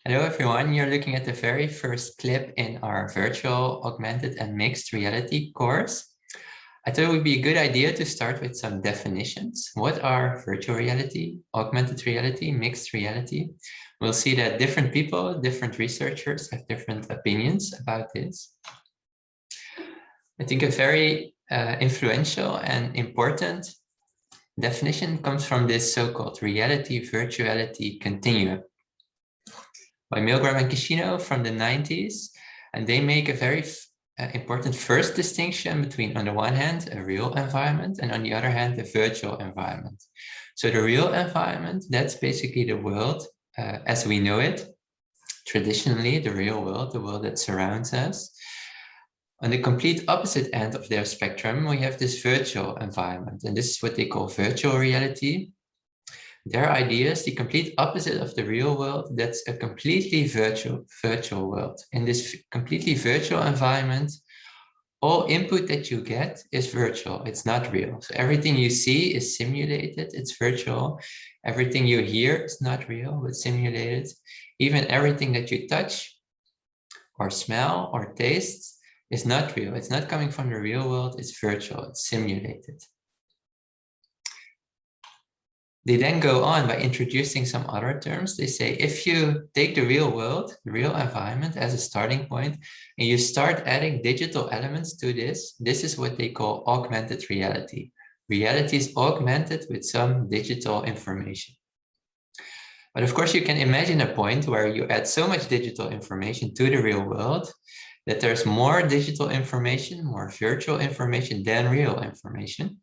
Hello everyone, you're looking at the very first clip in our virtual, augmented and mixed reality course. I thought it would be a good idea to start with some definitions. What are virtual reality, augmented reality, mixed reality? We'll see that different people, different researchers have different opinions about this. I think a very influential and important definition comes from this so-called reality-virtuality continuum by Milgram and Kishino from the 90s. And they make a very important first distinction between, on the one hand, a real environment, and on the other hand, a virtual environment. So the real environment, that's basically the world as we know it, traditionally, the real world, the world that surrounds us. On the complete opposite end of their spectrum, we have this virtual environment, and this is what they call virtual reality. Their idea is the complete opposite of the real world. That's a completely virtual world. In this completely virtual environment, all input that you get is virtual. It's not real. So everything you see is simulated. It's virtual. Everything you hear is not real, but simulated. Even everything that you touch or smell or taste is not real. It's not coming from the real world. It's virtual. It's simulated. They then go on by introducing some other terms. They say, if you take the real world, the real environment as a starting point, and you start adding digital elements to this, this is what they call augmented reality. Reality is augmented with some digital information. But of course, you can imagine a point where you add so much digital information to the real world that there's more digital information, more virtual information than real information.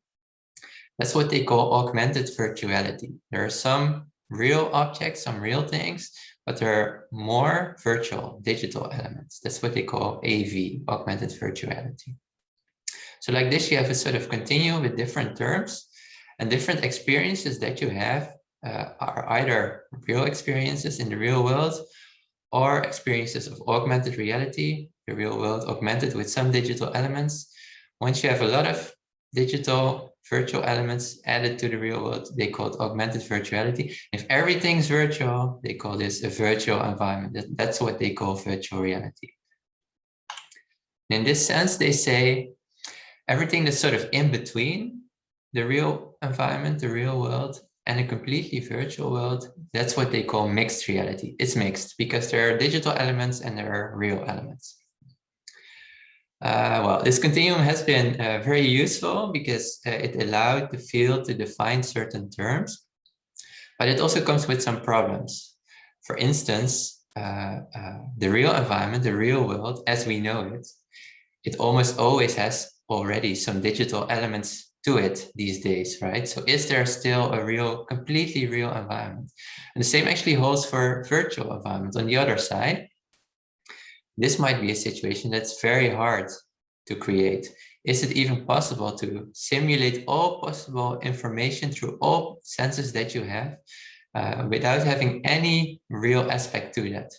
That's what they call augmented virtuality. There are some real objects, some real things, but there are more virtual digital elements. That's what they call AV, augmented virtuality. So like this, you have a sort of continuum with different terms, and different experiences that you have are either real experiences in the real world or experiences of augmented reality, the real world augmented with some digital elements. Once you have a lot of digital virtual elements added to the real world, they call it augmented virtuality. If everything's virtual, they call this a virtual environment. That's what they call virtual reality. In this sense, they say everything that's sort of in between the real environment, the real world, and a completely virtual world, that's what they call mixed reality. It's mixed because there are digital elements and there are real elements. Well, this continuum has been very useful because it allowed the field to define certain terms, but it also comes with some problems. For instance, the real environment, the real world, as we know it, it almost always has already some digital elements to it these days, right? So is there still a real, completely real environment? And the same actually holds for virtual environment. On the other side, this might be a situation that's very hard to create. Is it even possible to simulate all possible information through all senses that you have without having any real aspect to that?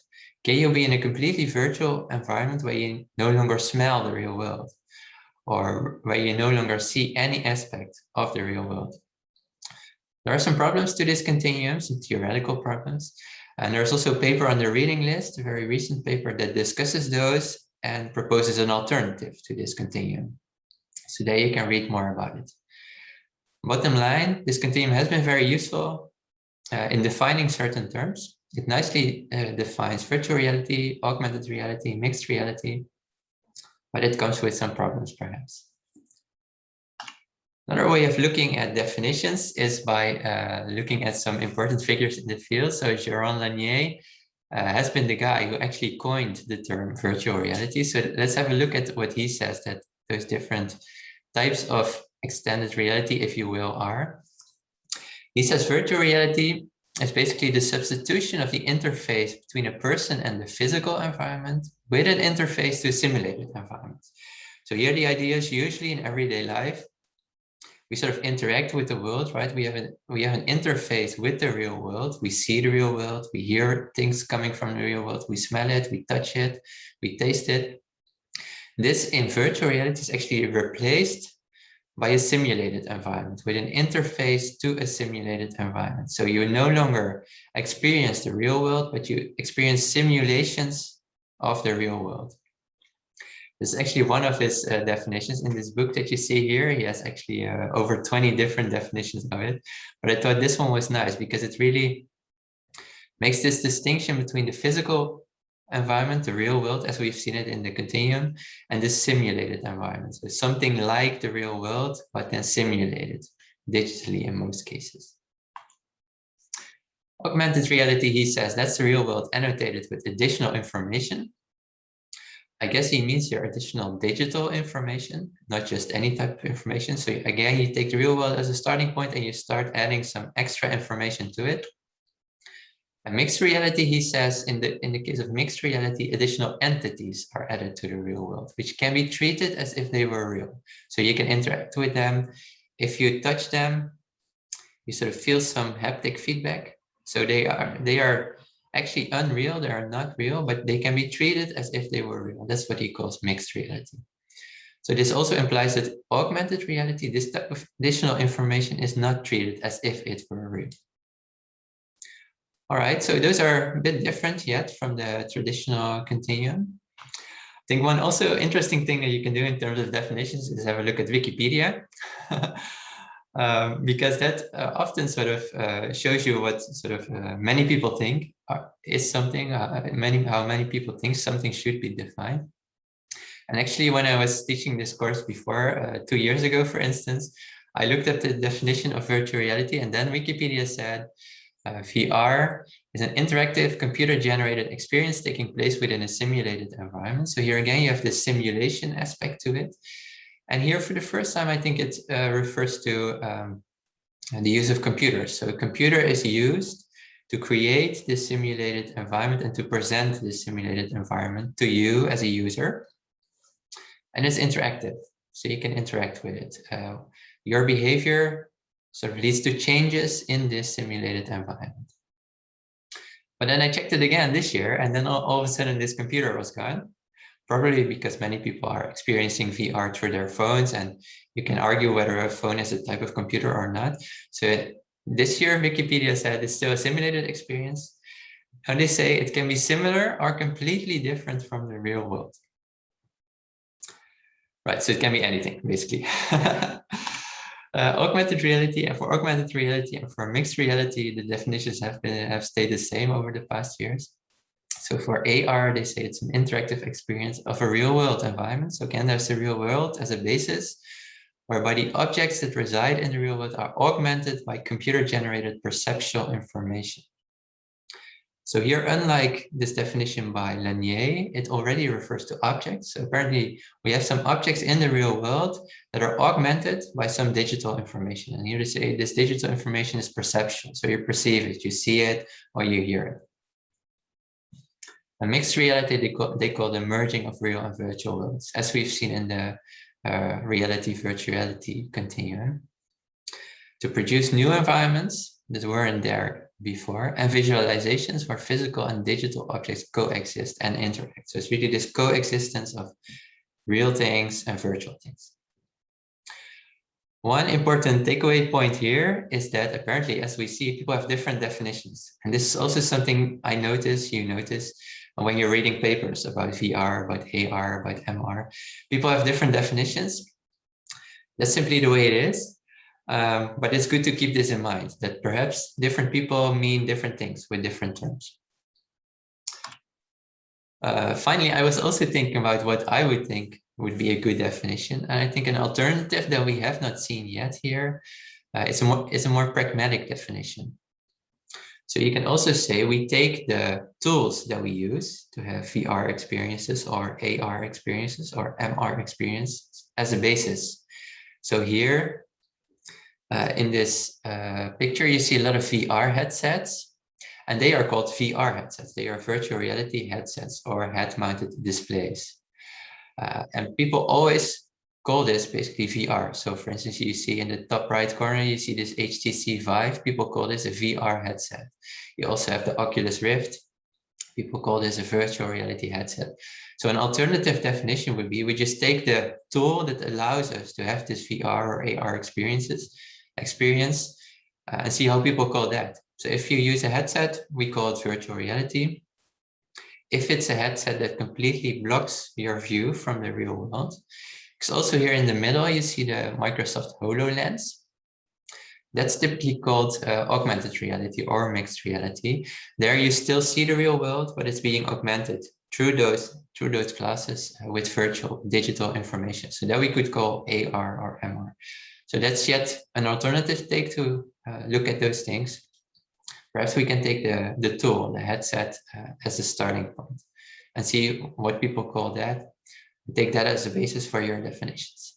Can you be in a completely virtual environment where you no longer smell the real world or where you no longer see any aspect of the real world? There are some problems to this continuum, some theoretical problems. And there's also a paper on the reading list, a very recent paper that discusses those and proposes an alternative to this continuum. So there you can read more about it. Bottom line, this continuum has been very useful in defining certain terms. It nicely defines virtual reality, augmented reality, mixed reality, but it comes with some problems perhaps. Another way of looking at definitions is by looking at some important figures in the field. So Jérôme Lanier has been the guy who actually coined the term virtual reality. So let's have a look at what he says that those different types of extended reality, if you will, are. He says virtual reality is basically the substitution of the interface between a person and the physical environment with an interface to a simulated environment. So here the idea is usually in everyday life, we sort of interact with the world, right? We have an interface with the real world. We see the real world. We hear things coming from the real world. We smell it. We touch it. We taste it. This in virtual reality is actually replaced by a simulated environment, with an interface to a simulated environment. So you no longer experience the real world, but you experience simulations of the real world. This is actually one of his definitions in this book that you see here. He has actually over 20 different definitions of it, but I thought this one was nice because it really makes this distinction between the physical environment, the real world, as we've seen it in the continuum, and the simulated environment. So something like the real world, but then simulated digitally in most cases. Augmented reality, he says, that's the real world annotated with additional information. I guess he means here additional digital information, not just any type of information. So again, you take the real world as a starting point and you start adding some extra information to it. And mixed reality, he says, in the case of mixed reality, additional entities are added to the real world, which can be treated as if they were real. So you can interact with them. If you touch them, you sort of feel some haptic feedback. So they are actually unreal, they are not real, but they can be treated as if they were real. That's what he calls mixed reality. So this also implies that augmented reality, this type of additional information, is not treated as if it were real. All right, so those are a bit different yet from the traditional continuum. I think one also interesting thing that you can do in terms of definitions is have a look at Wikipedia. Because that often sort of shows you what sort of many people think is something, how many people think something should be defined. And actually, when I was teaching this course before, 2 years ago, for instance, I looked at the definition of virtual reality, and then Wikipedia said, VR is an interactive computer-generated experience taking place within a simulated environment. So here again, you have this simulation aspect to it. And here for the first time, I think it refers to the use of computers. So a computer is used to create this simulated environment and to present this simulated environment to you as a user. And it's interactive, so you can interact with it. Your behavior sort of leads to changes in this simulated environment. But then I checked it again this year, and then all of a sudden this computer was gone. Probably because many people are experiencing VR through their phones, and you can argue whether a phone is a type of computer or not. So this year, Wikipedia said it's still a simulated experience. And they say it can be similar or completely different from the real world. Right, so it can be anything, basically. Augmented reality, and for augmented reality and for mixed reality, the definitions have stayed the same over the past years. So for AR, they say it's an interactive experience of a real world environment. So again, there's the real world as a basis, whereby the objects that reside in the real world are augmented by computer-generated perceptual information. So here, unlike this definition by Lanier, it already refers to objects. So apparently, we have some objects in the real world that are augmented by some digital information. And here they say this digital information is perceptual. So you perceive it, you see it, or you hear it. A mixed reality, they call the merging of real and virtual worlds, as we've seen in the reality-virtuality continuum, to produce new environments that weren't there before, and visualizations where physical and digital objects coexist and interact. So it's really this coexistence of real things and virtual things. One important takeaway point here is that apparently, as we see, people have different definitions. And this is also something I notice, you notice, when you're reading papers about VR, about AR, about MR. People have different definitions. That's simply the way it is. But it's good to keep this in mind, that perhaps different people mean different things with different terms. Finally, I was also thinking about what I would think would be a good definition. And I think an alternative that we have not seen yet here is a more pragmatic definition. So you can also say we take the tools that we use to have VR experiences or AR experiences or MR experiences as a basis. So here in this picture, you see a lot of VR headsets, and they are called VR headsets. They are virtual reality headsets or head-mounted displays. And people always call this basically VR. So for instance, you see in the top right corner, you see this HTC Vive. People call this a VR headset. You also have the Oculus Rift. People call this a virtual reality headset. So an alternative definition would be we just take the tool that allows us to have this VR or AR experience, and see how people call that. So if you use a headset, we call it virtual reality. If it's a headset that completely blocks your view from the real world, because also here in the middle, you see the Microsoft HoloLens. That's typically called augmented reality or mixed reality. There you still see the real world, but it's being augmented through those glasses with virtual digital information. So that we could call AR or MR. So that's yet an alternative take to look at those things. Perhaps we can take the tool, the headset, as a starting point and see what people call that. Take that as a basis for your definitions.